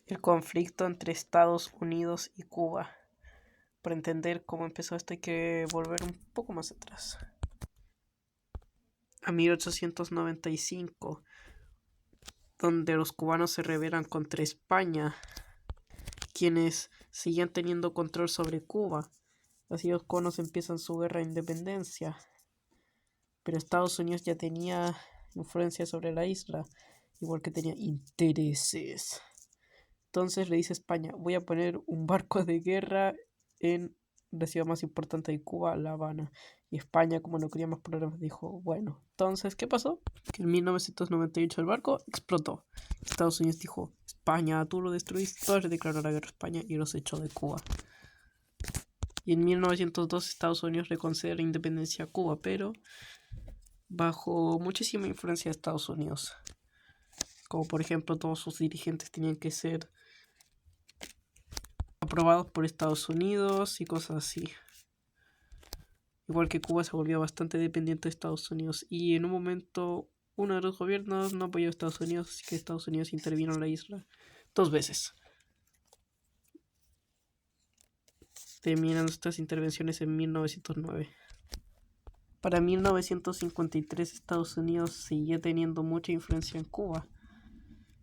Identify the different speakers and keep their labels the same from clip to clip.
Speaker 1: El conflicto entre Estados Unidos y Cuba. Para entender cómo empezó esto hay que volver un poco más atrás. A 1895, donde los cubanos se rebelan contra España, quienes seguían teniendo control sobre Cuba. Así los cubanos empiezan su guerra de independencia. Pero Estados Unidos ya tenía influencia sobre la isla, igual que tenía intereses. Entonces le dice a España, voy a poner un barco de guerra en la ciudad más importante de Cuba, La Habana. Y España, como no quería más problemas, dijo, bueno. Entonces, ¿qué pasó? Que en 1998 el barco explotó. Estados Unidos dijo, España, tú lo destruiste. Entonces le declaró la guerra a España y los echó de Cuba. Y en 1902 Estados Unidos le concede la independencia a Cuba, pero bajo muchísima influencia de Estados Unidos. Como por ejemplo, todos sus dirigentes tenían que ser aprobados por Estados Unidos y cosas así. Igual que Cuba se volvió bastante dependiente de Estados Unidos y en un momento uno de los gobiernos no apoyó a Estados Unidos, así que Estados Unidos intervino en la isla 2 veces. Terminan estas intervenciones en 1909. Para 1953 Estados Unidos seguía teniendo mucha influencia en Cuba.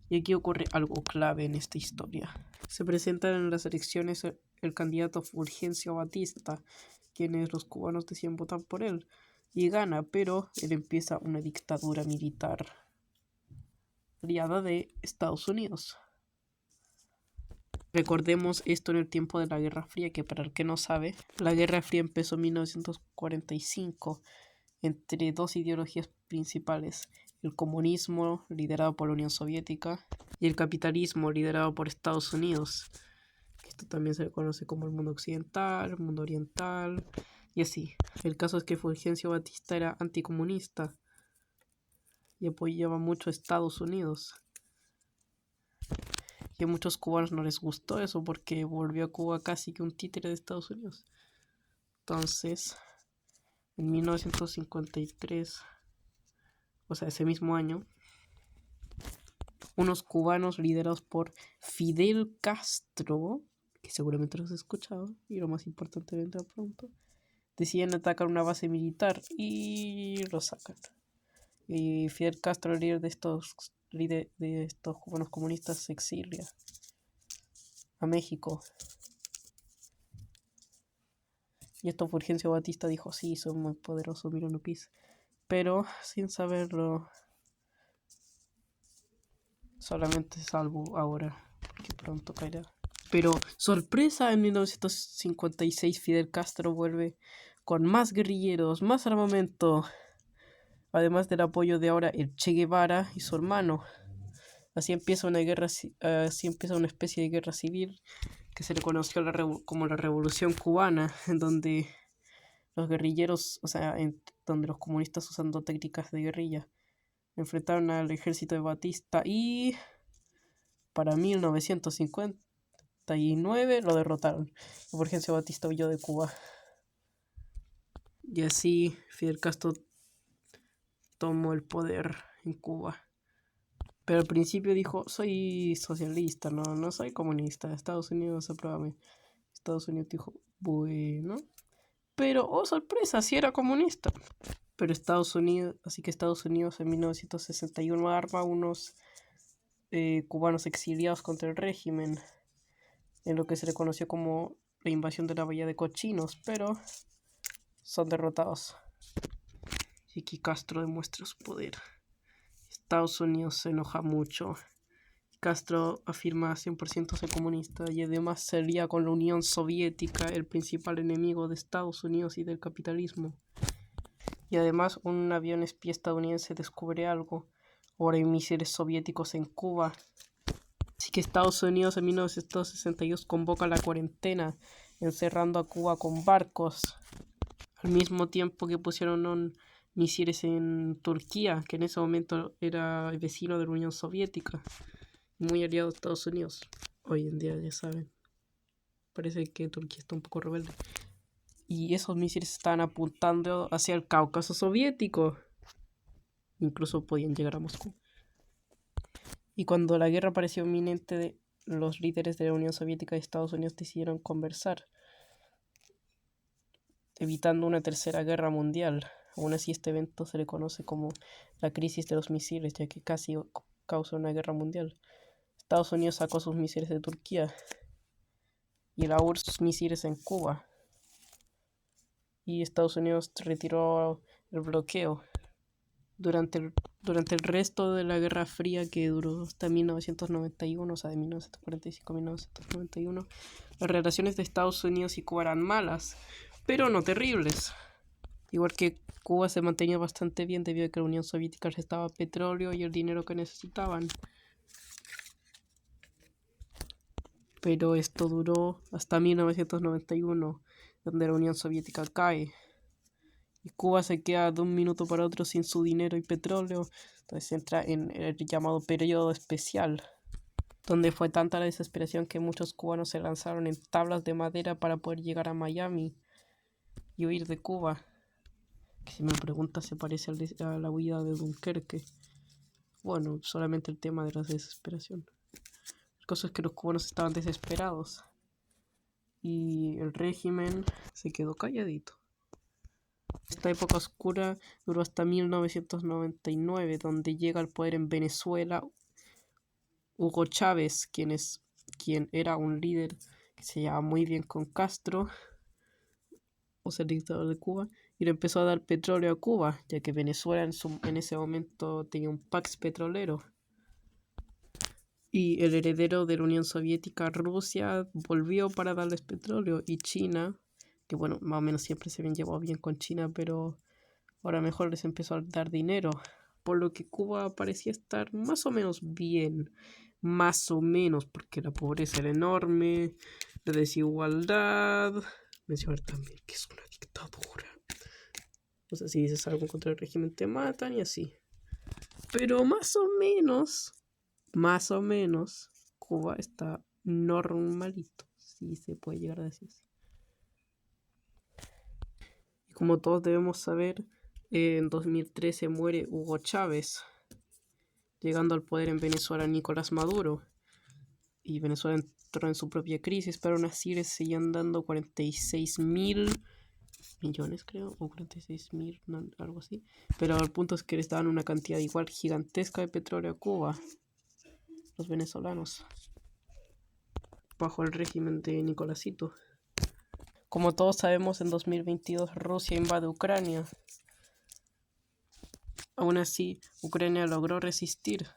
Speaker 1: Y aquí ocurre algo clave en esta historia. Se presentan en las elecciones el candidato Fulgencio Batista, quienes los cubanos decían votar por él, y gana, pero él empieza una dictadura militar aliada de Estados Unidos. Recordemos esto en el tiempo de la Guerra Fría, que para el que no sabe, la Guerra Fría empezó en 1945 entre dos ideologías principales, el comunismo liderado por la Unión Soviética y el capitalismo liderado por Estados Unidos. Esto también se le conoce como el mundo occidental, el mundo oriental y así. El caso es que Fulgencio Batista era anticomunista y apoyaba mucho a Estados Unidos. Y a muchos cubanos no les gustó eso porque volvió a Cuba casi que un títere de Estados Unidos. Entonces, en 1953, o sea, ese mismo año, unos cubanos liderados por Fidel Castro, que seguramente los has escuchado, y lo más importante vendrá pronto, deciden atacar una base militar y lo sacan. Y Fidel Castro, el líder de estos cubanos comunistas, se exilia a México. Y esto Fulgencio Batista dijo, sí, soy muy poderoso, mira lo que hice. Pero sin saberlo, solamente salvo ahora, que pronto caerá. Pero sorpresa, en 1956 Fidel Castro vuelve con más guerrilleros, más armamento, además del apoyo de ahora el Che Guevara y su hermano. Así empieza una especie de guerra civil que se le conoció como la Revolución Cubana, en donde los guerrilleros, donde los comunistas usando técnicas de guerrilla, enfrentaron al ejército de Batista y para 1959 lo derrotaron. Fulgencio Batista huyó de Cuba. Y así Fidel Castro tomó el poder en Cuba. Pero al principio dijo, soy socialista, no soy comunista. Estados Unidos, apruébame. Estados Unidos dijo, bueno. Pero, oh sorpresa, sí era comunista. Pero Estados Unidos en 1961 arma unos cubanos exiliados contra el régimen, en lo que se le conoció como la invasión de la Bahía de Cochinos, pero son derrotados. Y aquí Castro demuestra su poder. Estados Unidos se enoja mucho. Castro afirma 100% ser comunista y además sería con la Unión Soviética el principal enemigo de Estados Unidos y del capitalismo. Y además un avión espía estadounidense descubre algo. Ahora hay misiles soviéticos en Cuba. Así que Estados Unidos en 1962 convoca la cuarentena, encerrando a Cuba con barcos. Al mismo tiempo que pusieron misiles en Turquía, que en ese momento era el vecino de la Unión Soviética, muy aliado a Estados Unidos. Hoy en día, ya saben, parece que Turquía está un poco rebelde. Y esos misiles estaban apuntando hacia el Cáucaso soviético. Incluso podían llegar a Moscú. Y cuando la guerra pareció inminente, los líderes de la Unión Soviética y Estados Unidos decidieron conversar, evitando una tercera guerra mundial. Aún así, este evento se le conoce como la crisis de los misiles, ya que casi causó una guerra mundial. Estados Unidos sacó sus misiles de Turquía y la URSS sus misiles en Cuba. Y Estados Unidos retiró el bloqueo. Durante el resto de la Guerra Fría, que duró hasta 1991, o sea, de 1945 a 1991, las relaciones de Estados Unidos y Cuba eran malas, pero no terribles. Igual que Cuba se mantenía bastante bien debido a que la Unión Soviética les daba petróleo y el dinero que necesitaban. Pero esto duró hasta 1991, donde la Unión Soviética cae. Y Cuba se queda de un minuto para otro sin su dinero y petróleo. Entonces entra en el llamado periodo especial, donde fue tanta la desesperación que muchos cubanos se lanzaron en tablas de madera para poder llegar a Miami y huir de Cuba. Que si me preguntas se parece a la huida de Dunkerque. Bueno, solamente el tema de la desesperación. La cosa es que los cubanos estaban desesperados y el régimen se quedó calladito. Esta época oscura duró hasta 1999, donde llega al poder en Venezuela Hugo Chávez, quien era un líder que se llevaba muy bien con Castro, o sea, el dictador de Cuba, y le empezó a dar petróleo a Cuba, ya que Venezuela en ese momento tenía un pax petrolero. Y el heredero de la Unión Soviética, Rusia, volvió para darles petróleo, y China, que bueno, más o menos siempre se habían llevado bien con China, pero ahora mejor les empezó a dar dinero, por lo que Cuba parecía estar más o menos bien, más o menos, porque la pobreza era enorme, la desigualdad, mencionar también que es una dictadura. O sea, si dices algo contra el régimen te matan y así. Pero más o menos, Cuba está normalito, si se puede llegar a decir así. Y como todos debemos saber, en 2013 muere Hugo Chávez, llegando al poder en Venezuela Nicolás Maduro. Y Venezuela entró en su propia crisis, pero aún así le seguían dando 46.000 millones, creo, o 46.000, no, algo así. Pero el punto es que les daban una cantidad igual gigantesca de petróleo a Cuba, los venezolanos, bajo el régimen de Nicolásito. Como todos sabemos, en 2022 Rusia invade Ucrania. Aún así, Ucrania logró resistir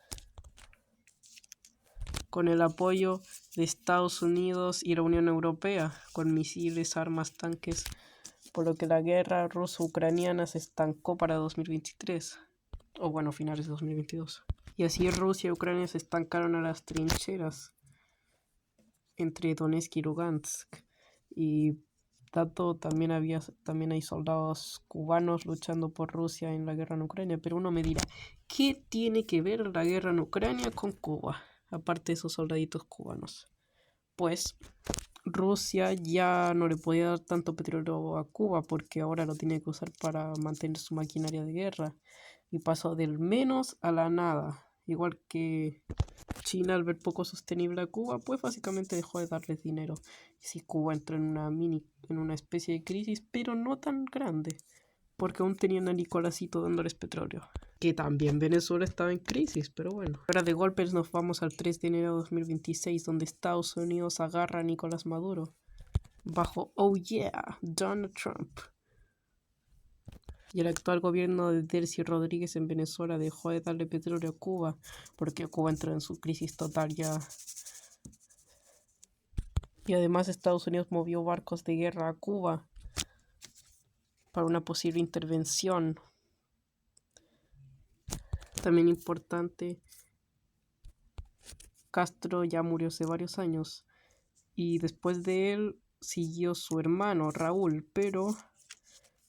Speaker 1: con el apoyo de Estados Unidos y la Unión Europea, con misiles, armas, tanques, por lo que la guerra ruso-ucraniana se estancó para 2023, o bueno, finales de 2022. Y así Rusia y Ucrania se estancaron a las trincheras entre Donetsk y Lugansk. Y tanto también hay soldados cubanos luchando por Rusia en la guerra en Ucrania, pero uno me dirá, ¿qué tiene que ver la guerra en Ucrania con Cuba? Aparte de esos soldaditos cubanos. Pues Rusia ya no le podía dar tanto petróleo a Cuba porque ahora lo tiene que usar para mantener su maquinaria de guerra. Y pasó del menos a la nada. Igual que China, al ver poco sostenible a Cuba, pues básicamente dejó de darles dinero. Y si Cuba entró en una especie de crisis, pero no tan grande, porque aún tenían a Nicolásito dándoles petróleo. Que también Venezuela estaba en crisis, pero bueno. Ahora de golpe nos vamos al 3 de enero de 2026, donde Estados Unidos agarra a Nicolás Maduro bajo, oh yeah, Donald Trump. Y el actual gobierno de Delcy Rodríguez en Venezuela dejó de darle petróleo a Cuba, porque Cuba entró en su crisis total ya. Y además Estados Unidos movió barcos de guerra a Cuba para una posible intervención. También importante, Castro ya murió hace varios años y después de él siguió su hermano Raúl, pero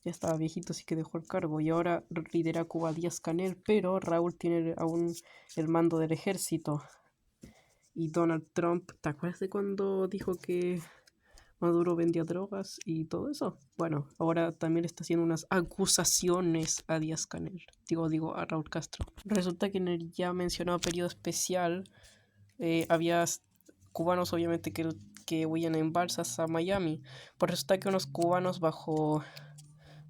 Speaker 1: ya estaba viejito, así que dejó el cargo y ahora lidera Cuba Díaz-Canel, pero Raúl tiene aún el mando del ejército. Y Donald Trump, ¿te acuerdas de cuando dijo que Maduro vendía drogas y todo eso? Bueno, ahora también está haciendo unas acusaciones a Díaz-Canel, digo a Raúl Castro. Resulta que en el ya mencionado periodo especial había cubanos obviamente que huían en balsas a Miami. Por resulta que unos cubanos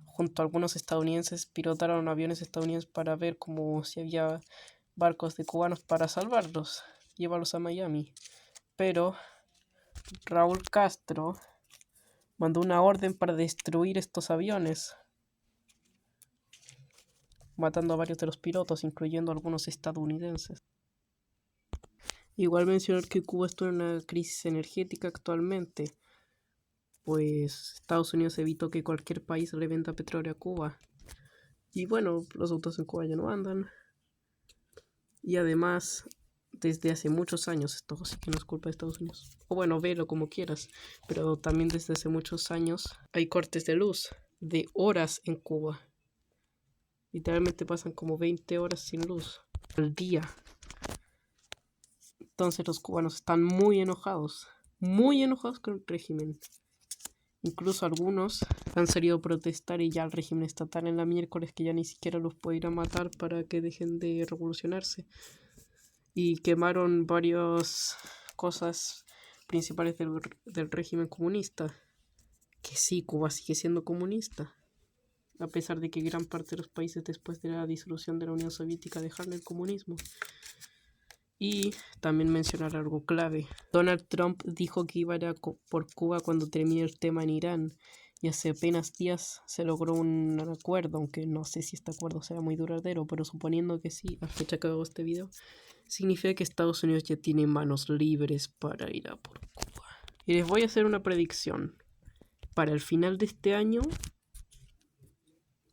Speaker 1: junto a algunos estadounidenses pilotaron aviones estadounidenses para ver como si había barcos de cubanos para salvarlos, llevarlos a Miami. Pero Raúl Castro mandó una orden para destruir estos aviones, matando a varios de los pilotos, incluyendo algunos estadounidenses. Igual mencionar que Cuba está en una crisis energética actualmente, pues Estados Unidos evitó que cualquier país le venda petróleo a Cuba. Y bueno, los autos en Cuba ya no andan. Y además, desde hace muchos años, esto sí que no es culpa de Estados Unidos. O bueno, velo como quieras, pero también desde hace muchos años hay cortes de luz de horas en Cuba. Literalmente pasan como 20 horas sin luz al día. Entonces los cubanos están muy enojados con el régimen. Incluso algunos han salido a protestar y ya el régimen está tan en la miércoles que ya ni siquiera los puede ir a matar para que dejen de revolucionarse. Y quemaron varias cosas principales del régimen comunista. Que sí, Cuba sigue siendo comunista, a pesar de que gran parte de los países después de la disolución de la Unión Soviética dejaron el comunismo. Y también mencionar algo clave. Donald Trump dijo que iba a ir por Cuba cuando termine el tema en Irán. Y hace apenas días se logró un acuerdo, aunque no sé si este acuerdo sea muy duradero, pero suponiendo que sí, a fecha que hago este video, significa que Estados Unidos ya tiene manos libres para ir a por Cuba. Y les voy a hacer una predicción. Para el final de este año,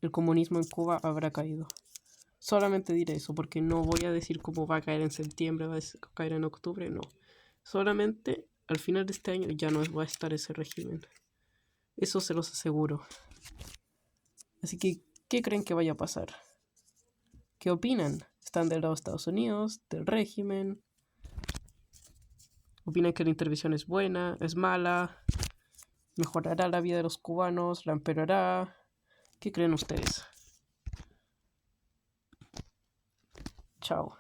Speaker 1: el comunismo en Cuba habrá caído. Solamente diré eso, porque no voy a decir cómo va a caer en septiembre, va a caer en octubre, no. Solamente al final de este año ya no va a estar ese régimen. Eso se los aseguro. Así que, ¿qué creen que vaya a pasar? ¿Qué opinan? ¿Están del lado de Estados Unidos, del régimen? ¿Opinan que la intervención es buena, es mala? ¿Mejorará la vida de los cubanos? ¿La empeorará? ¿Qué creen ustedes? Chao.